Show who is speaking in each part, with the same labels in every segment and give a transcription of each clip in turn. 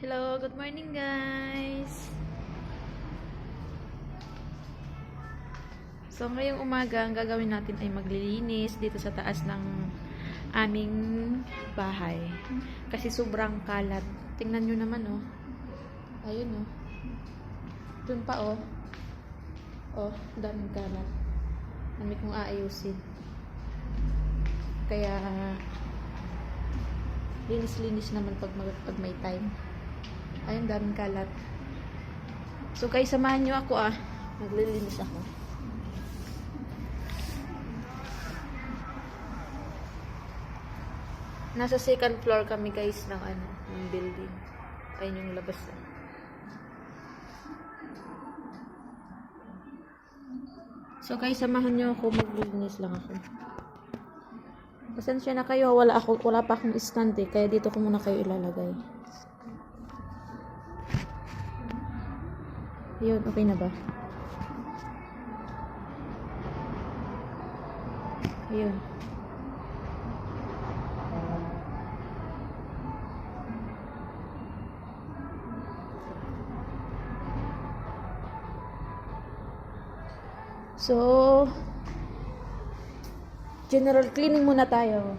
Speaker 1: Hello, good morning guys. So ngayong umaga, ang gagawin natin ay maglilinis dito sa taas ng aming bahay. Kasi sobrang kalat. Tingnan nyo naman oh. Ayun oh. Dun pa oh. Oh, daming kalat. Dami kong aayusin. Kaya linis-linis naman pag may time. Ayun, daming kalat. So, guys, samahan nyo ako ah. Maglilinis ako. Nasa second floor kami guys ng building. Ayun yung labas. So, guys, samahan nyo ako. Maglilinis lang ako. Pasensya na kayo. Wala pa akong stand eh. Kaya dito ko muna kayo ilalagay. Yun, okay na ba? Ayun. So, general cleaning muna tayo.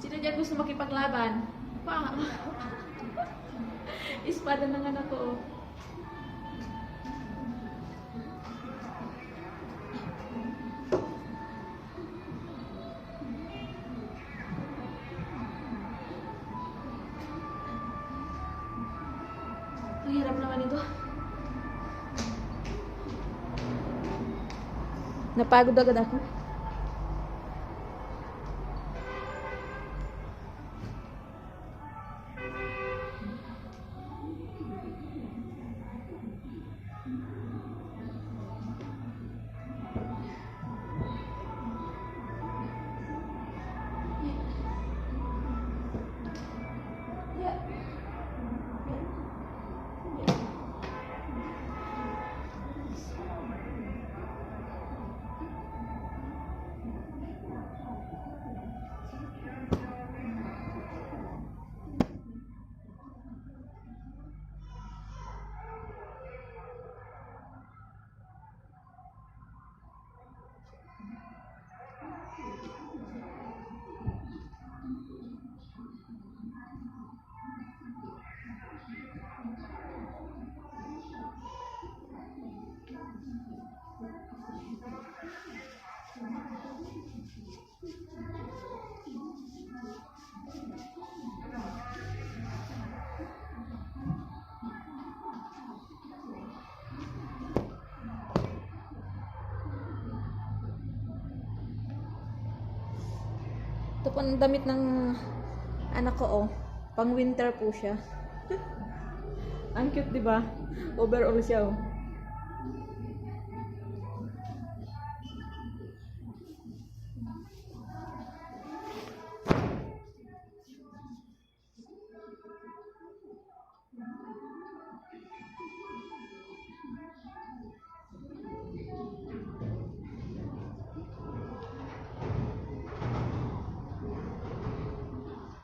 Speaker 1: Sino dyan gusto makipaglaban? Pa! Espada ng anak ko. Ang hirap naman ito. Napagod agad ako. Ito po ang damit ng anak ko, oh. Pang winter po siya. Ang cute, di ba? Overall siya, oh.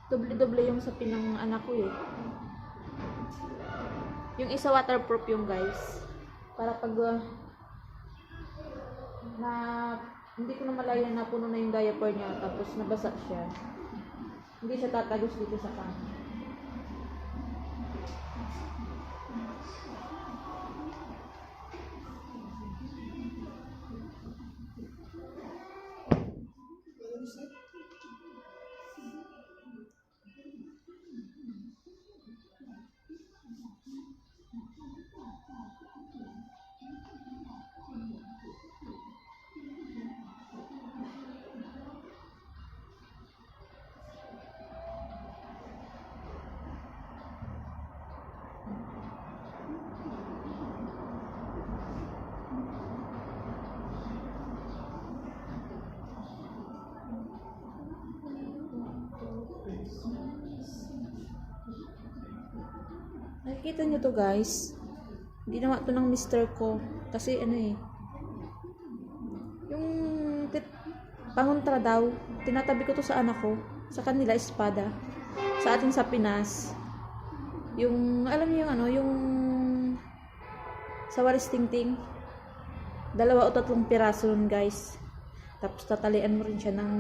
Speaker 1: Doble-doble yung sapin ng anak ko eh. Yung isa waterproof yung guys. Para pag na hindi ko na malaya na puno na yung diaper niya tapos nabasa siya. Hindi siya tatagos dito sa kama. Nakikita nyo to guys. Ginawa to ng mister ko. Kasi ano eh. Yung pangontra daw. Tinatabi ko to sa anak ko. Sa kanila espada. Sa atin sa Pinas. Yung alam niyo yung ano. Yung sa waris tingting. 2 o 3 piraso nun guys. Tapos tatalian mo rin siya ng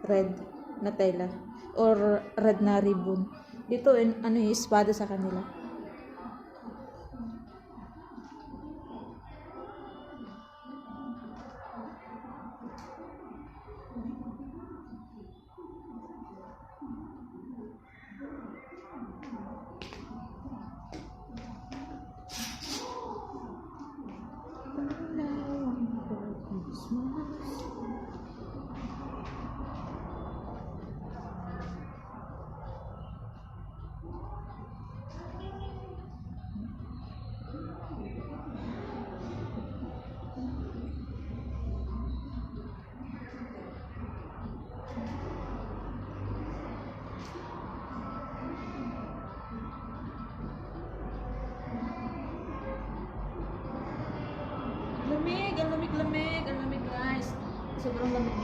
Speaker 1: red na tela. Or red na ribbon. Dito ano eh. Espada sa kanila. Ang lamig guys. Sobrang lamig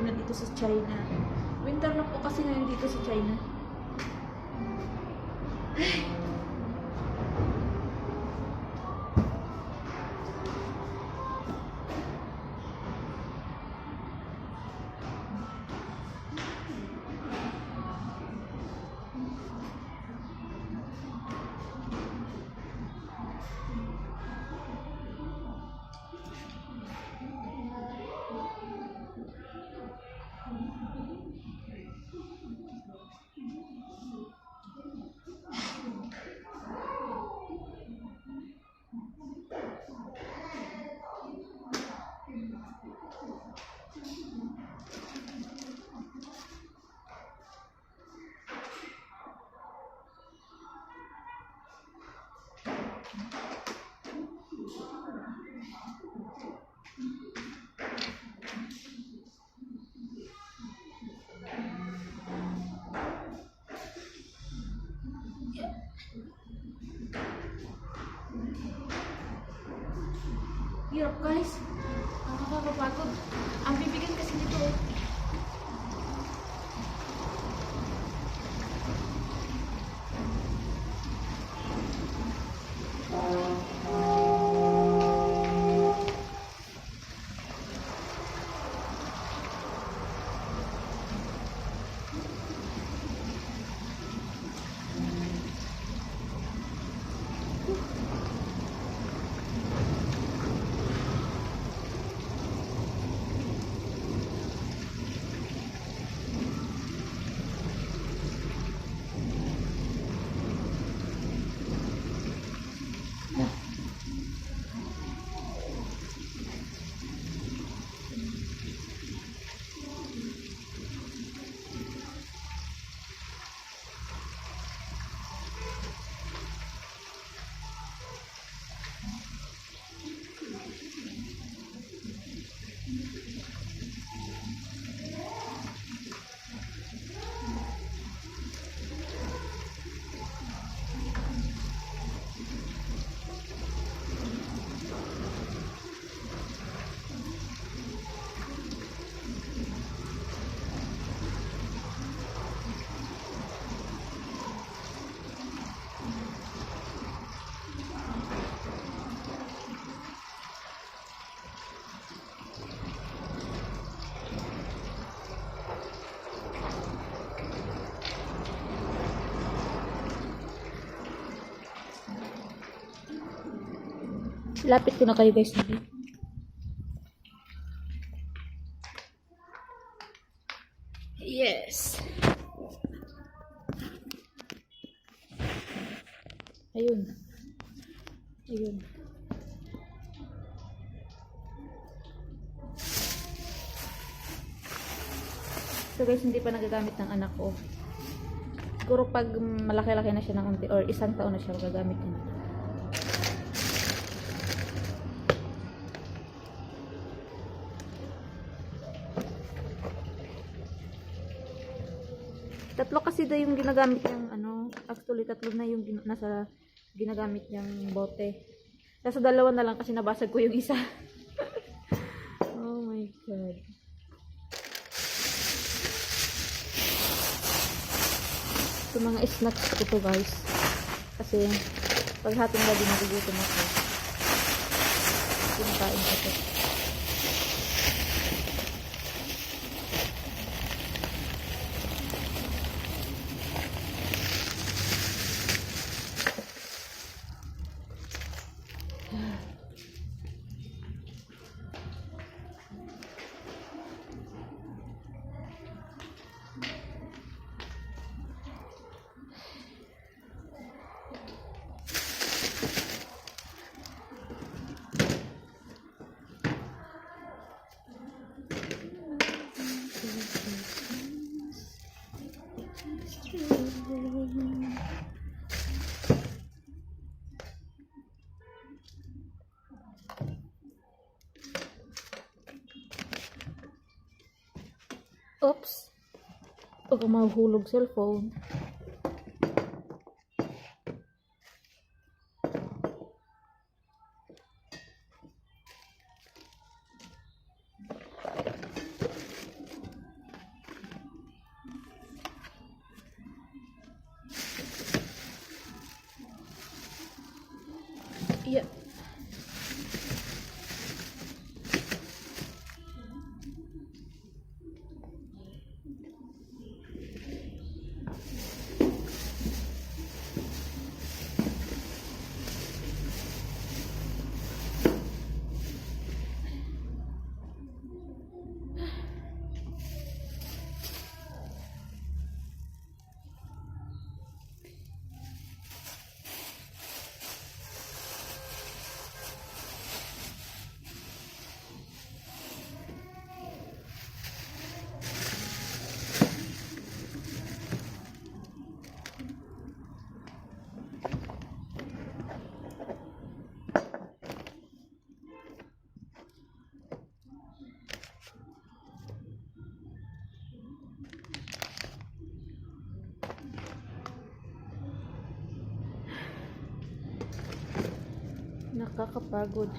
Speaker 1: na dito sa China. Winter na po kasi ngayon dito sa China. Hirap guys. Nakakapagod. Ang bibigan kasi nito. Lapit ko na kayo guys. Yes. Ayun. Ayun. So guys, hindi pa nagagamit ng anak ko. Siguro pag malaki-laki na siya ng unti or isang taon na siya magagamit niya. Tatlo kasi daw yung ginagamit niyang ano, actually tatlo na yung nasa ginagamit niyang bote. Nasa dalawa na lang kasi nabasag ko yung isa. Oh my god. So mga snacks ko to guys. Kasi pag hating gabi nagugutom ako. Kinakain ko to. Oops. Baka mahuhulog cellphone. Yeah. Nakakapagod.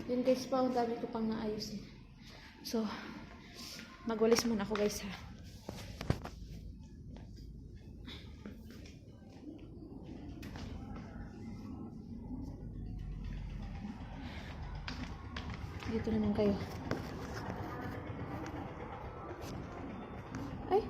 Speaker 1: Yun guys pa, ang dami ko pang naayos eh. So, magwalis muna ako guys ha. Dito naman kayo. Ay!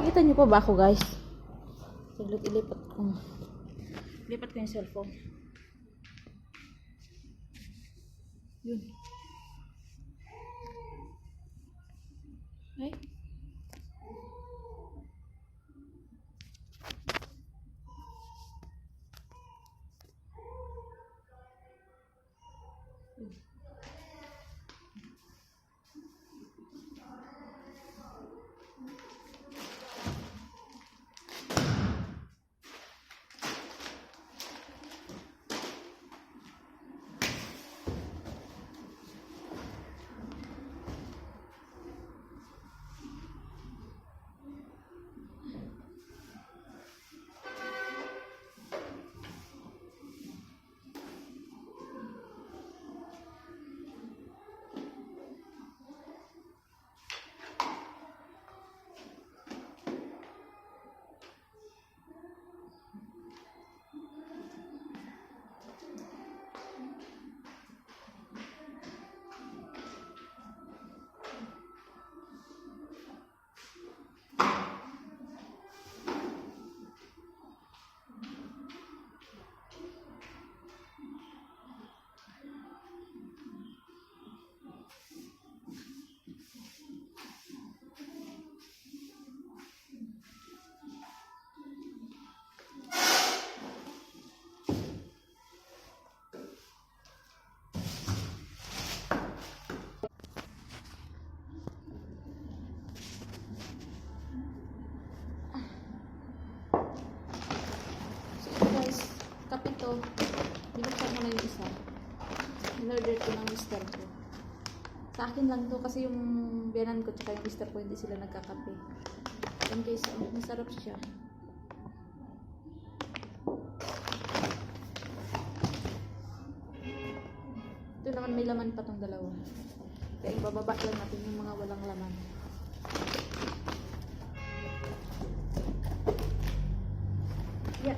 Speaker 1: Nakikita niyo pa ba ako, guys? Saglit, ilipat ko. Ilipat ko yung cellphone. Yun. Ay. Kapito, binuksan ko na yung isa. In-order ko ng mister ko. Sa akin lang to kasi yung biyanan ko tsaka yung mister ko hindi sila nagkakape. Yan guys, masarap siya. Ito naman may laman pa tong dalawa. Kaya ibababa lang natin yung mga walang laman. Yeah.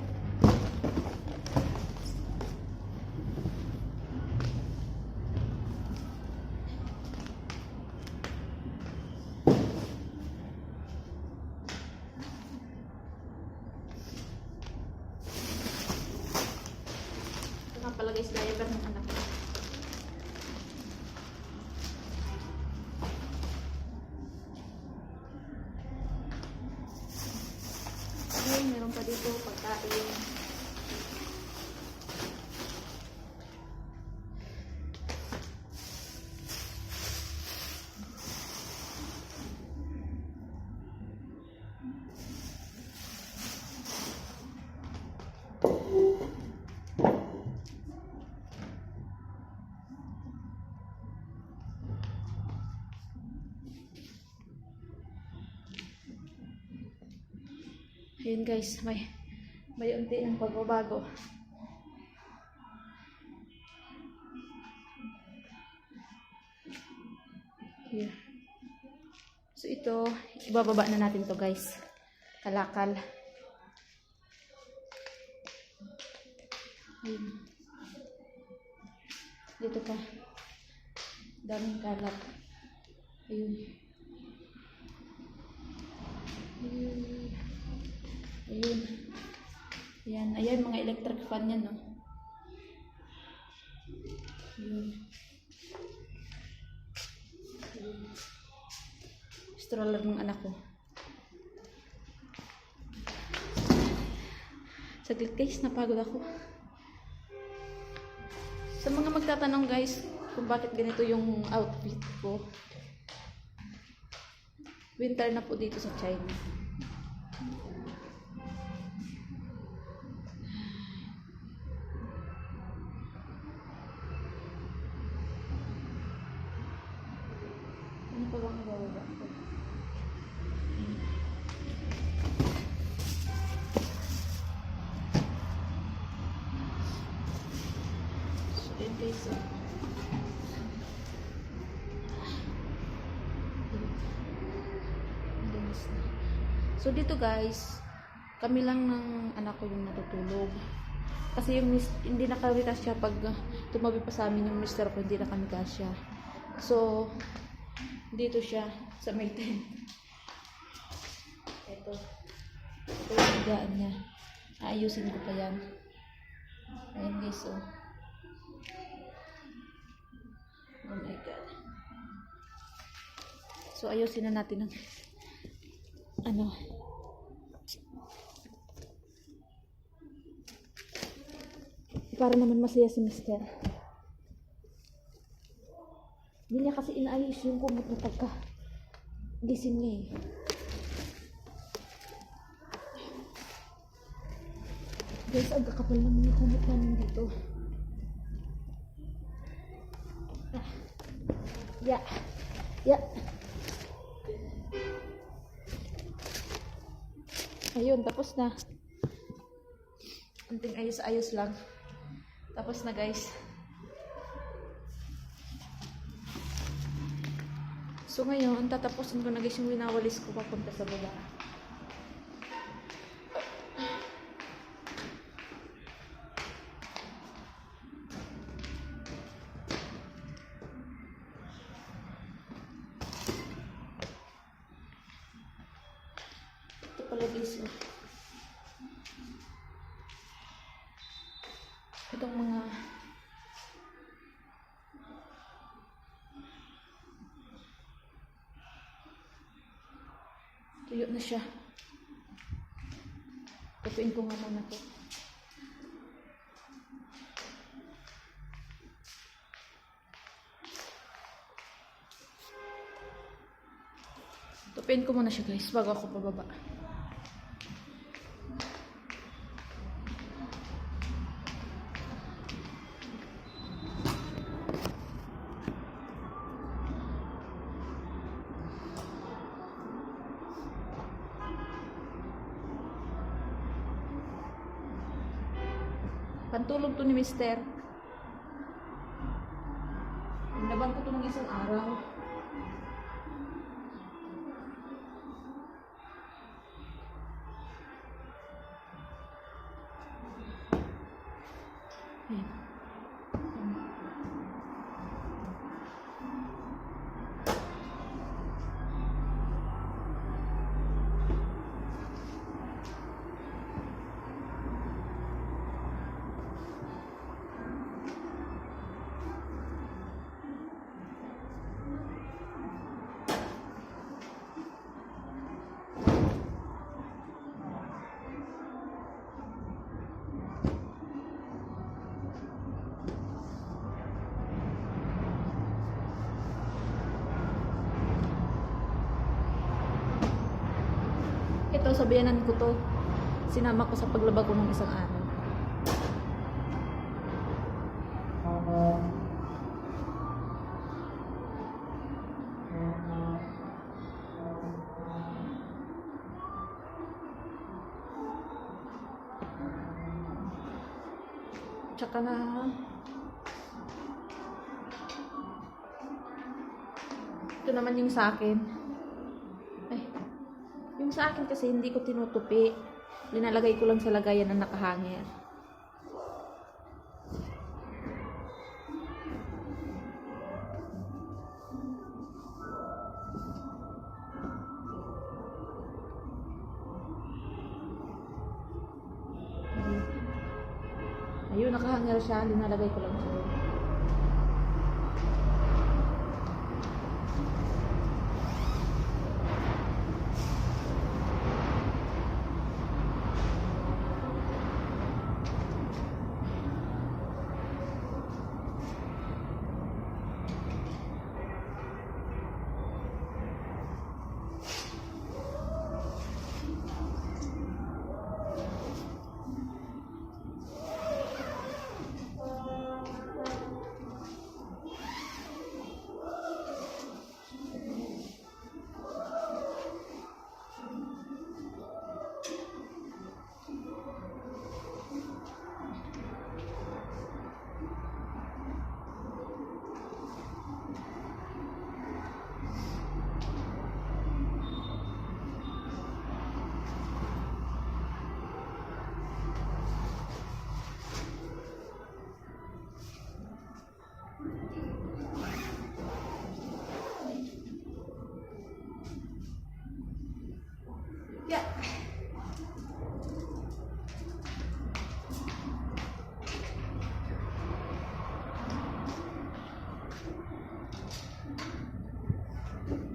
Speaker 1: Pala guys, diaper ng anak ko. Ayun, meron pa dito pagkain. Ayun guys, may unti ng pagbabago. Here. So ito, ibababa na natin to guys. Kalakal. Ayun. Dito pa. Daming kalat. Ayun. Ayun. Ayun. Ayan. Ayan, mga electric fan yan, no? Ayun. Ayun. Stroller ng anak ko. Saglit guys, napagod ako. Sa mga magtatanong guys, kung bakit ganito yung outfit ko. Winter na po dito sa China. Ano pa bang ibababa ko? So, yun guys. So, dito guys, kami lang ng anak ko yung natutulog. Kasi yung hindi na kami kasya pag tumabi pa sa amin yung mister ko, hindi na kami kasya. So, dito siya sa may tent. Ito. Ito yung higaan niya. Aayusin ko pa yan. Ayan guys, oh. Oh my God. So, ayusin na natin ang ano. Para naman masaya si Mister. Hindi niya kasi inaayos yung kumot na pagka gising niya eh. Guys, ang kakapal naman yung kumot namin dito. Yeah. Yeah. Ayun, tapos na. Anting ayos-ayos lang. Tapos na guys. So ngayon, tatapusin ko na guys yung winawalis ko papunta sa baba. Ito pala guys. Itong mga tuyo na siya. Tutuin ko nga muna to. Tutuin ko muna siya guys bago ako pababa. Pantulog to ni Mister. Naban ko to ng isang araw. Ayan. Ito, sabihanan ko to. Sinama ko sa paglaba ko ng isang araw. Tsaka na ito naman yung sa akin. Ay, yung sa akin kasi hindi ko tinutupi. Linalagay ko lang sa lagayan na nakahangir. Ayun, nakahangir siya. Linalagay ko lang siya.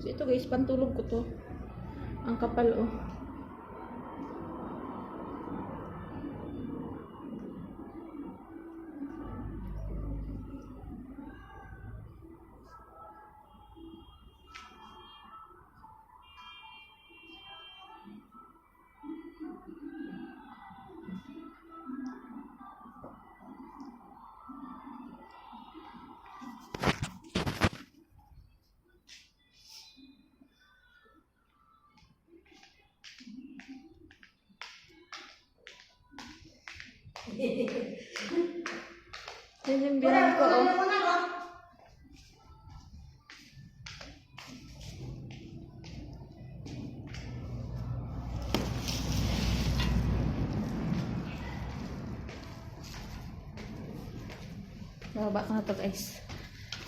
Speaker 1: So, ito guys, pantulog ko to. Ang kapal, oh. Yan yung bilang ko, oh. Mababa ko na to guys.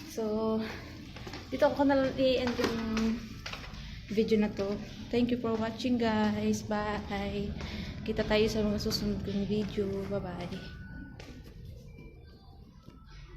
Speaker 1: So, dito ako na i-end yung video na to. Thank you for watching guys. Bye. Kita tayo sa mga susunod kong video. Bye bye.